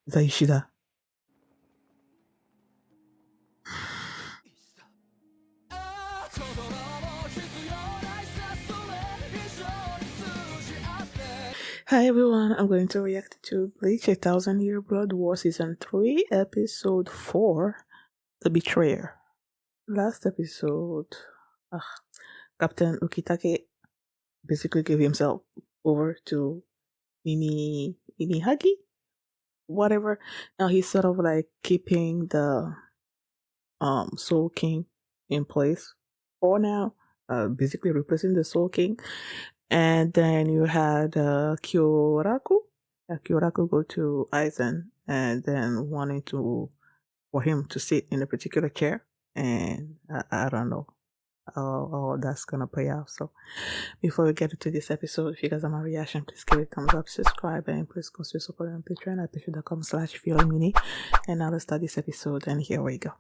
Zaishida. Hi everyone, I'm going to react to Bleach, A Thousand Year Blood War Season 3, Episode 4, The Betrayer. Last episode, Captain Ukitake basically gave himself over to Hagi? Whatever. Now he's sort of like keeping the Soul King in place for now, basically replacing the Soul King. And then you had Kyoraku. Kyoraku go to Aizen and then wanting for him to sit in a particular chair. And I don't know how that's gonna play out. So before we get into this episode, if you guys have my reaction, please give it a thumbs up, subscribe, and please consider supporting on Patreon at patreon.com/feelmini. And now let's start this episode, and here we go.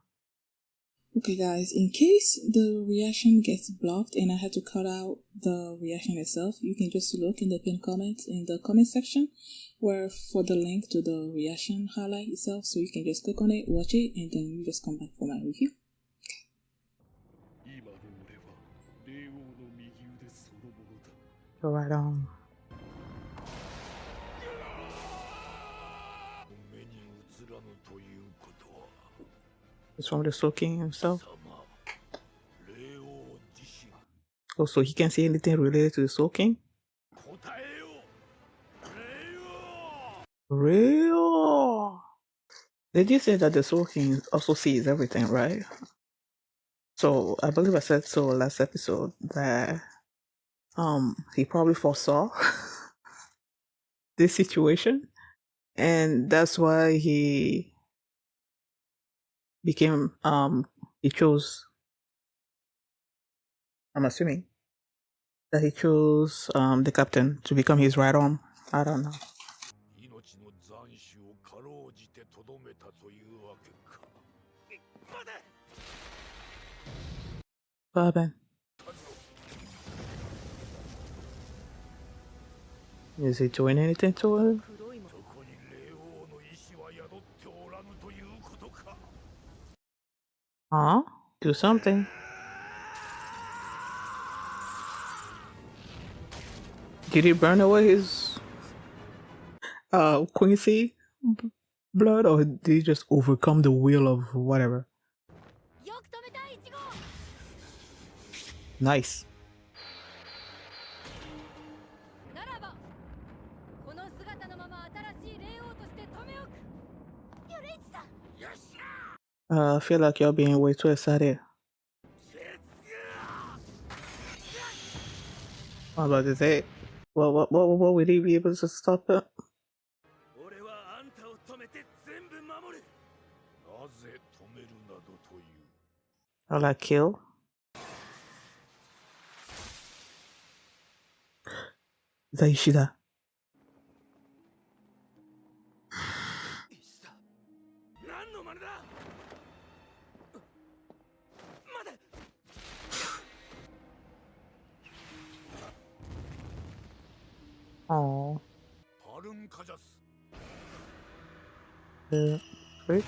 Okay guys, in case the reaction gets blocked and I had to cut out the reaction itself, you can just look in the pinned comment in the comment section where for the link to the reaction highlight itself, so you can just click on it, watch it, and then you just come back for my review. Go right on. It's from the Soul King himself. Oh, so he can't see anything related to the Soul King? Real? They did say that the Soul King also sees everything, right? So I believe I said so last episode that he probably foresaw this situation, and that's why he became he chose, I'm assuming that he chose the captain to become his right arm. I don't know. What happened? Is he doing anything to him? Huh? Do something. Did he burn away his Quincy blood, or did he just overcome the will of whatever? Nice. I feel like you're being way too excited. What about this head? What would he be able to stop it? Or like kill? Zaishida. Oh. Frick.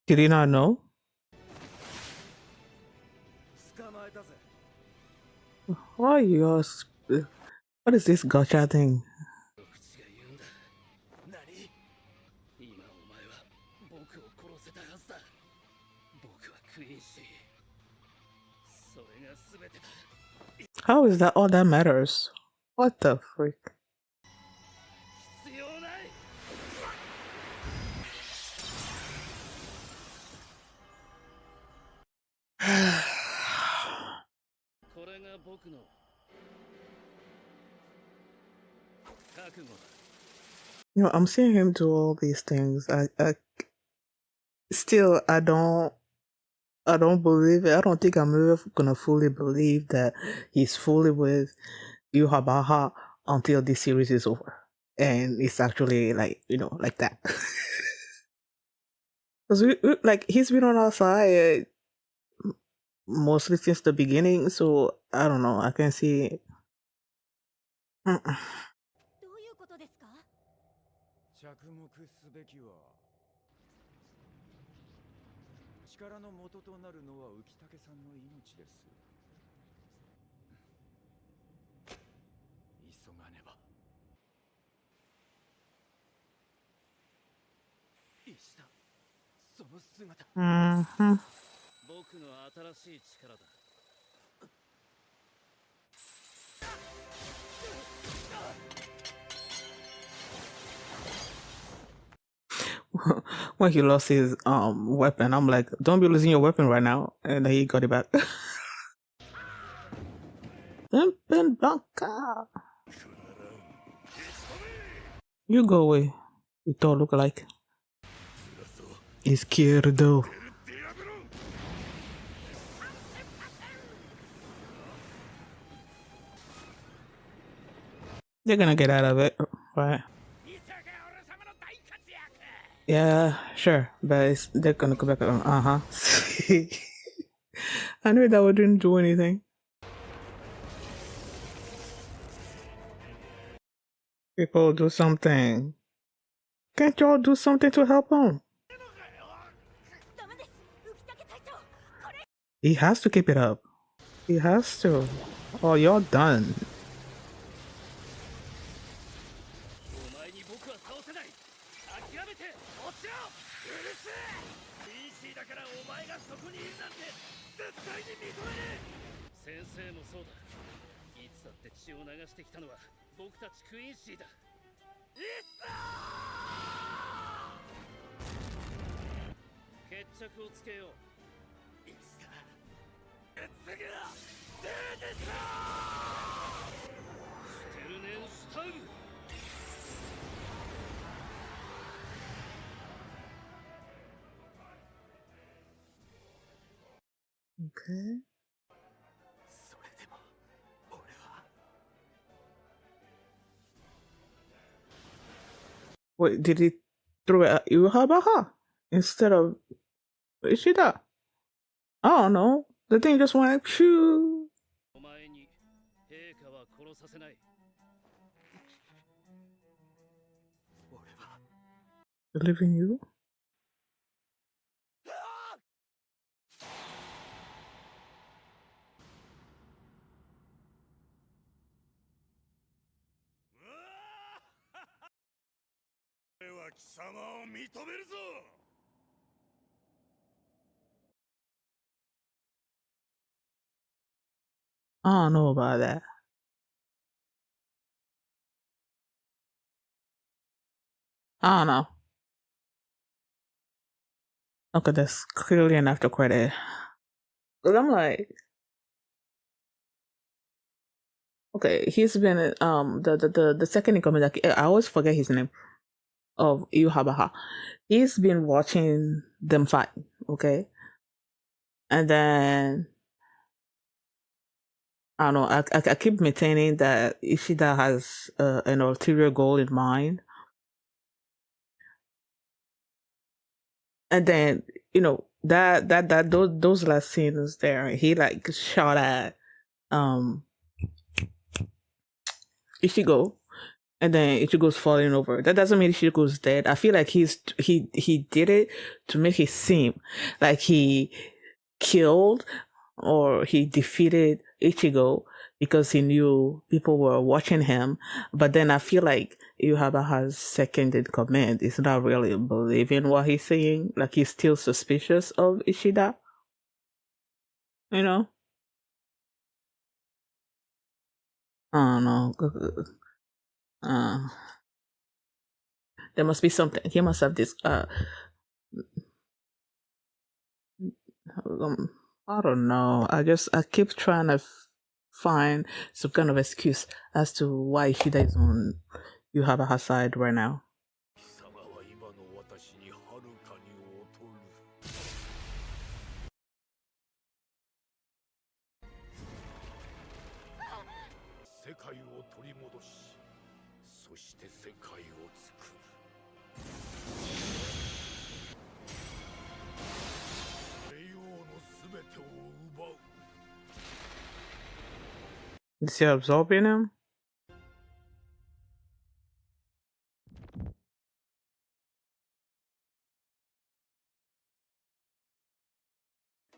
Did he not know? Why you all what is this gotcha thing? How is that all that matters? What the freak? You know, I'm seeing him do all these things. I still I don't believe it. I don't think I'm ever gonna fully believe that he's fully with Yhwach until this series is over. And it's actually like, you know, like that. Because like he's been on our side mostly since the beginning, so I don't know. I can see. Mm-mm. どういうことですか？着目すべきは力の元となるのは浮武さんの命です。急がねば。石田、その姿。Mm-hmm. 僕の新しい力だ。When he lost his weapon, I'm like, don't be losing your weapon right now. And then he got it back. Blanca. You go away. You don't look like. Izquierdo. They're gonna get out of it, right? Yeah, sure, but they're gonna go back. I knew that wouldn't do anything. People do something. Can't y'all do something to help him? He has to keep it up. He has to. Oh, y'all done. Okay. Wait, did he throw it at Urahara instead of Ishida? I don't know. The thing just went shoo. Believe in you? I don't know about that. I don't know. Okay, that's clearly an after credit. Cause I'm like, okay, he's been the second in command. Like, I always forget his name of Yhwach. He's been watching them fight. Okay, and then I don't know. I keep maintaining that Ishida has an ulterior goal in mind, and then you know that those last scenes there, he like shot at Ichigo, and then Ichigo's falling over. That doesn't mean Ichigo's dead. I feel like he did it to make it seem like he killed or he defeated Ichigo because he knew people were watching him. But then I feel like Yhwach has second in command. He's not really believing what he's saying. Like he's still suspicious of Ishida. You know? I don't know. Uh, there must be something. He must have this. Um, I don't know. I keep trying to find some kind of excuse as to why Ishida is on Yhwach's side right now. 貴様は今の私にはるかに劣る。世界を取り戻し、そして世界を作る。霊王のすべてを奪う。Is he absorbing him?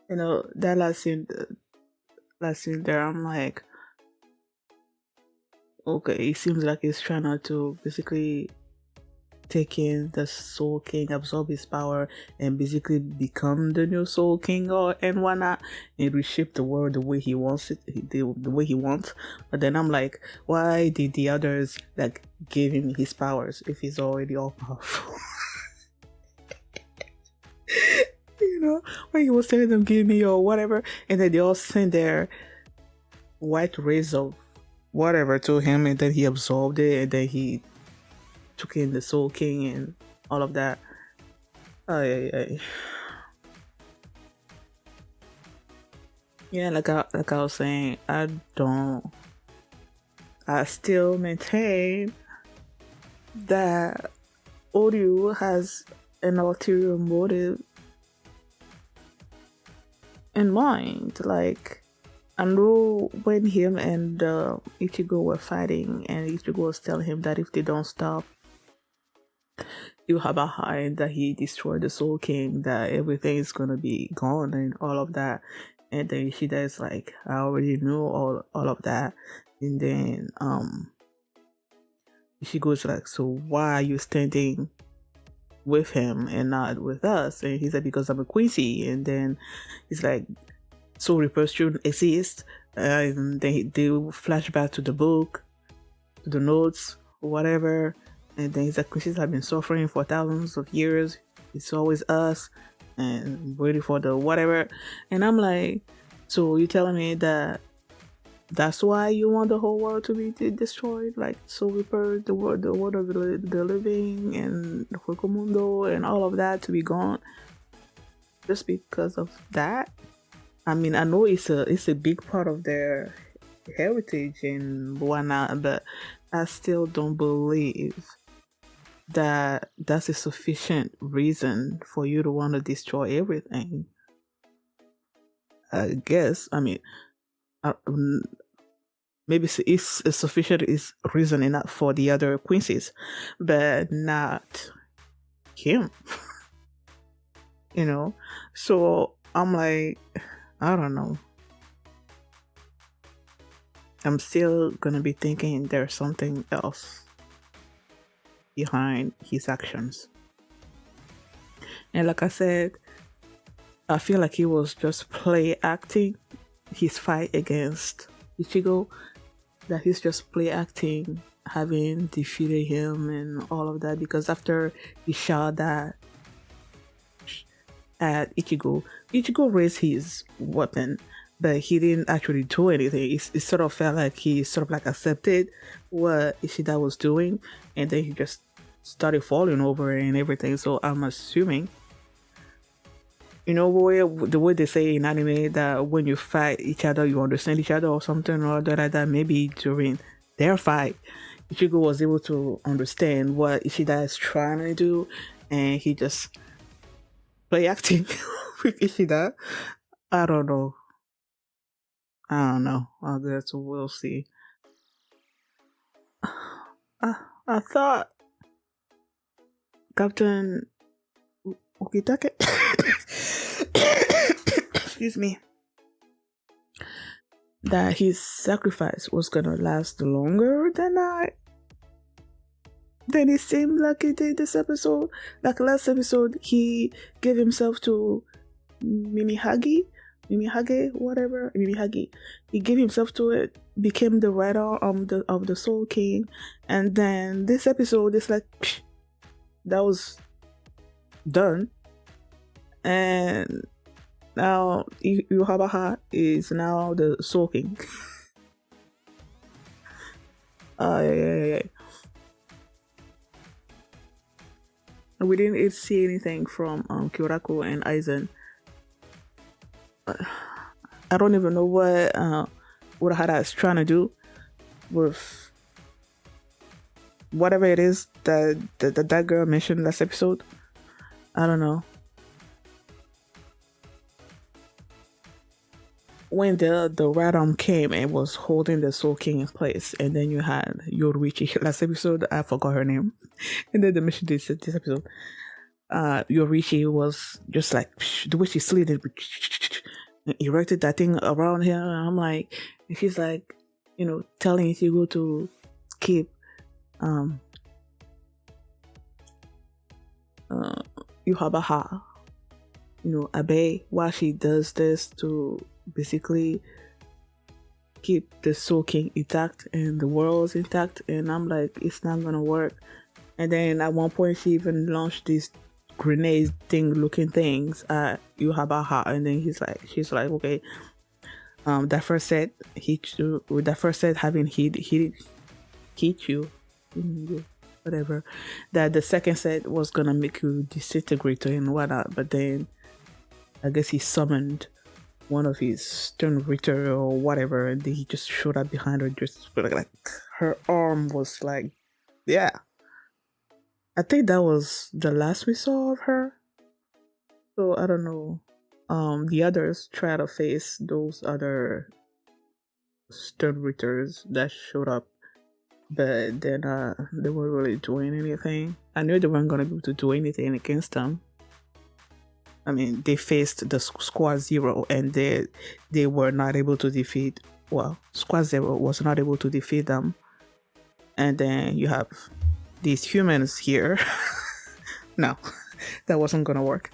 You know, that last scene there, I'm like, okay, it seems like he's trying not to basically take in the Soul King, absorb his power, and basically become the new Soul King or and whatnot, and reshape the world the way he wants it, the way he wants. But then I'm like, why did the others like give him his powers if he's already all powerful? You know, when he was telling them, give me or whatever, and then they all sent their white rays of whatever to him, and then he absorbed it, and then he took in the Soul King and all of that. Yeah, like I was saying, I still maintain that Uryu has an ulterior motive in mind. Like, I know when him and Ichigo were fighting, and Ichigo was telling him that if they don't stop Yhwach and that he destroyed the Soul King, that everything is gonna be gone and all of that. And then Ishida is like, I already knew all of that. And then Ichigo's like, so why are you standing with him and not with us? And he said, because I'm a Quincy. And then he's like, soul reapers shouldn't exist. And then they flash back to the book, to the notes, or whatever. And then he's like, Quincy's have been suffering for thousands of years. It's always us and waiting for the whatever. And I'm like, so you telling me that that's why you want the whole world to be destroyed? Like Soul Reaper, the world of the living, and Huecomundo and all of that to be gone? Just because of that? I mean, I know it's a big part of their heritage and whatnot, but I still don't believe that that's a sufficient reason for you to want to destroy everything. I guess. I mean, maybe it's a sufficient reason enough for the other Quincy's, but not him. You know? So I'm like, I don't know. I'm still gonna be thinking there's something else behind his actions. And like I said, I feel like he was just play acting his fight against Ichigo, that he's just play acting having defeated him and all of that, because after he shot that at Ichigo raised his weapon, but he didn't actually do anything. It sort of felt like he sort of like accepted what Ishida was doing, and then he just started falling over and everything. So I'm assuming, you know, the way they say in anime that when you fight each other, you understand each other or something or other like that. Maybe during their fight, Ichigo was able to understand what Ishida is trying to do, and he just play acting with Ishida. I don't know. I guess we'll see. I thought Captain Ukitake, excuse me, that his sacrifice was gonna last longer than it seemed like it did this episode. Like last episode, he gave himself to Mimihage, whatever, Mimihage. He gave himself to it, became the right arm of the Soul King, and then this episode is like, psh, that was done, and now Urahara is now the Soul King. Yeah. We didn't see anything from Kyoraku and Aizen. I don't even know what Urahara is trying to do with whatever it is that girl mentioned last episode. I don't know. When the right arm came and was holding the Soul King in place, and then you had Yoruichi last episode, I forgot her name, and then the mission this episode, Yoruichi was just like the way she slid it, erected that thing around here. And I'm like, and she's like, telling Ichigo to keep Yhwach, Abe, while she does this to basically keep the Soul King intact and the world's intact. And I'm like, it's not gonna work. And then at one point she even launched these grenade thing looking things at Yhwach, and then she's like, okay, that first set hit you, with that first set having hit you, whatever, that the second set was gonna make you disintegrate and whatnot. But then I guess he summoned one of his stone ritter or whatever, and he just showed up behind her, just like her arm was like, yeah. I think that was the last we saw of her. So I don't know. The others try to face those other stone ritters that showed up, but then they weren't really doing anything. I knew they weren't gonna be able to do anything against them. I mean, they faced the Squad Zero, and they were not able to defeat. Well, Squad Zero was not able to defeat them, and then you have these humans here. No, that wasn't gonna work.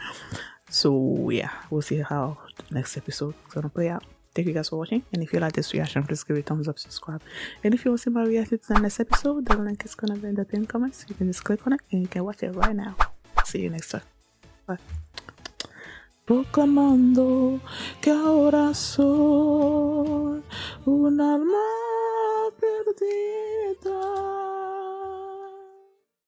So yeah, we'll see how the next episode is gonna play out. Thank you guys for watching, and if you like this reaction, please give it a thumbs up, subscribe, and if you want to see my reaction to the next episode, the link is gonna be in the pinned comments. You can just click on it and you can watch it right now. See you next time. Bye. Proclamando que ahora soy un alma perdida.